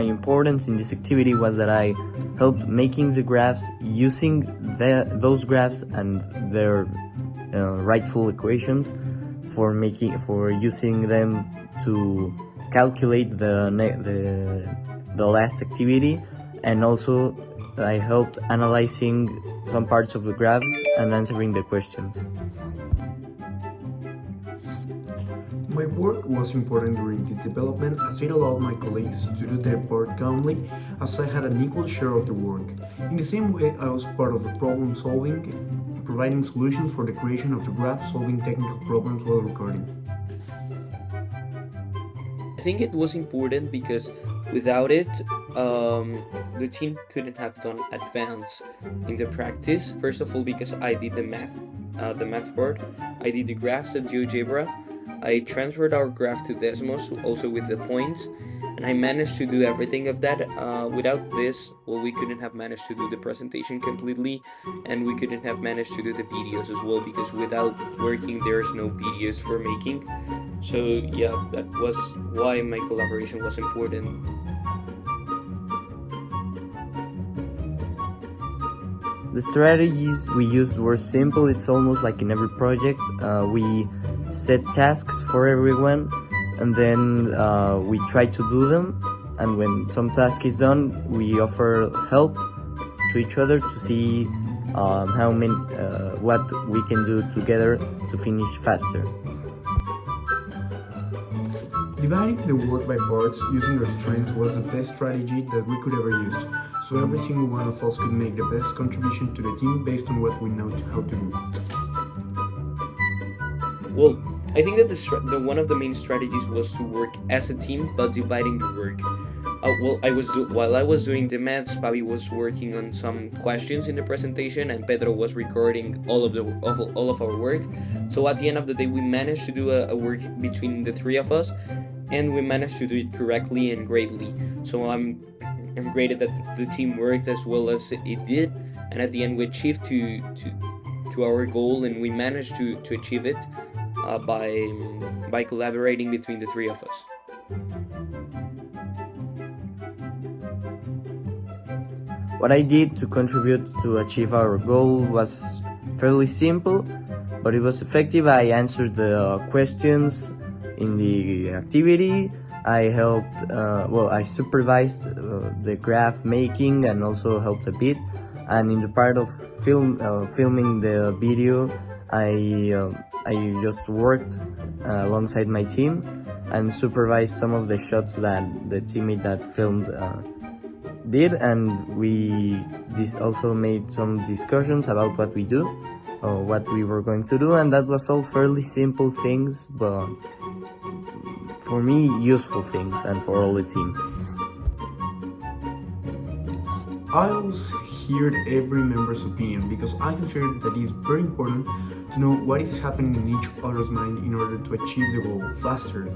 my importance in this activity was that I helped making the graphs using those graphs and their rightful equations for using them to calculate the last activity, and also I helped analyzing some parts of the graphs and answering the questions. My work was important during the development as it allowed my colleagues to do their part calmly, as I had an equal share of the work. In the same way, I was part of the problem solving, providing solutions for the creation of the graph, solving technical problems while recording. I think it was important because without it, the team couldn't have done advance in the practice. First of all, because I did the math part, I did the graphs at GeoGebra, I transferred our graph to Desmos, also with the points, and I managed to do everything of that. Without this, well, we couldn't have managed to do the presentation completely, and we couldn't have managed to do the videos as well, because without working, there's no videos for making. So yeah, that was why my collaboration was important. The strategies we used were simple. It's almost like in every project. We set tasks for everyone, and then we try to do them, and when some task is done, we offer help to each other to see what we can do together to finish faster. Dividing the work by parts using our strengths was the best strategy that we could ever use, so every single one of us could make the best contribution to the team based on what we know how to do. Well, I think that one of the main strategies was to work as a team, but dividing the work. While I was doing the maths, Pabi was working on some questions in the presentation, and Pedro was recording all of our work. So at the end of the day, we managed to do a work between the three of us, and we managed to do it correctly and greatly. So I'm grateful that the team worked as well as it did, and at the end we achieved to our goal, and we managed to achieve it by collaborating between the three of us. What I did to contribute to achieve our goal was fairly simple, but it was effective. I answered the questions in the activity. I supervised the graph making and also helped a bit. And in the part of filming the video, I just worked alongside my team and supervised some of the shots that the teammate that filmed did, and we also made some discussions about what we do, or what we were going to do, and that was all fairly simple things, but for me, useful things, and for all the team. I always heard every member's opinion because I consider that it is very important to know what is happening in each other's mind in order to achieve the goal faster.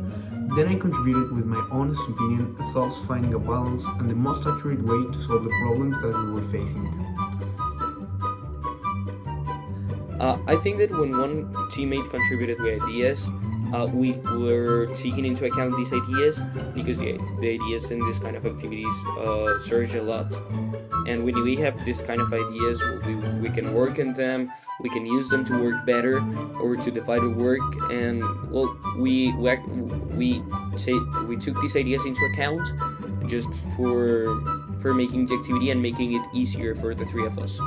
Then I contributed with my honest opinion, thus finding a balance and the most accurate way to solve the problems that we were facing. I think that when one teammate contributed with ideas, we were taking into account these ideas, because the ideas in this kind of activities surge a lot, and when we have this kind of ideas, we can work on them, we can use them to work better or to divide the work, and well, we took these ideas into account just for making the activity and making it easier for the three of us.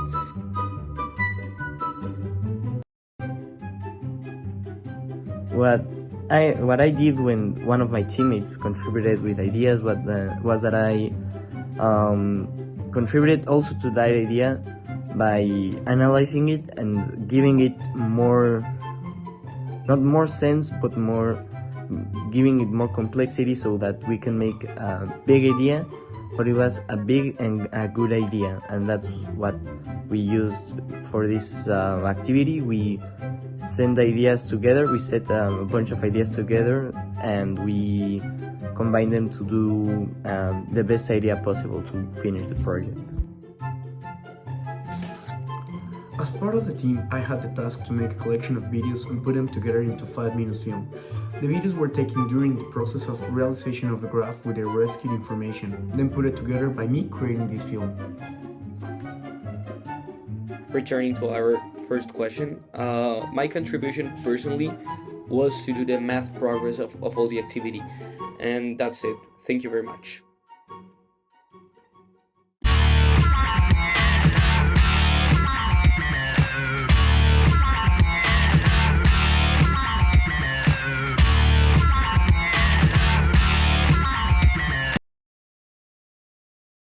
What I did when one of my teammates contributed with ideas was that I contributed also to that idea by analyzing it and giving it not more sense, but giving it more complexity so that we can make a big idea, but it was a big and a good idea, and that's what we used for this activity. We send ideas together, we set a bunch of ideas together, and we combine them to do the best idea possible to finish the project. As part of the team, I had the task to make a collection of videos and put them together into 5 minute film. The videos were taken during the process of realization of the graph with the rescued information, then put it together by me creating this film. Returning to our first question, my contribution personally was to do the math progress of all the activity. And that's it. Thank you very much.